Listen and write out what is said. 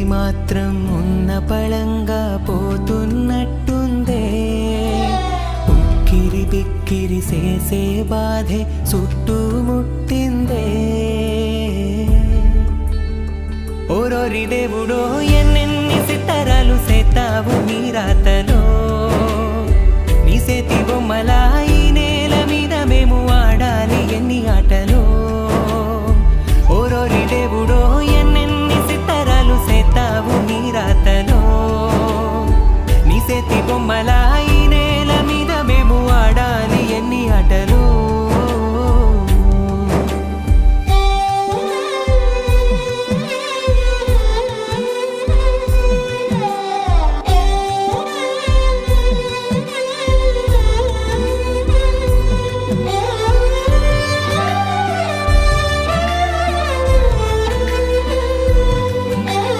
మాత్రం ఉన్న పళంగా పోతున్నట్టుందే. ఉక్కిరి బిక్కిరి చేసే బాధే చుట్టుముట్టిందే. ఓరోరి దేవుడో ఎన్నెన్ని సితారాలు సేతావు నీ రాతలో. నీ చేతి బొమ్మలా ఈ నేల మీద మేము ఆడాలి ఎన్ని ఆటలు.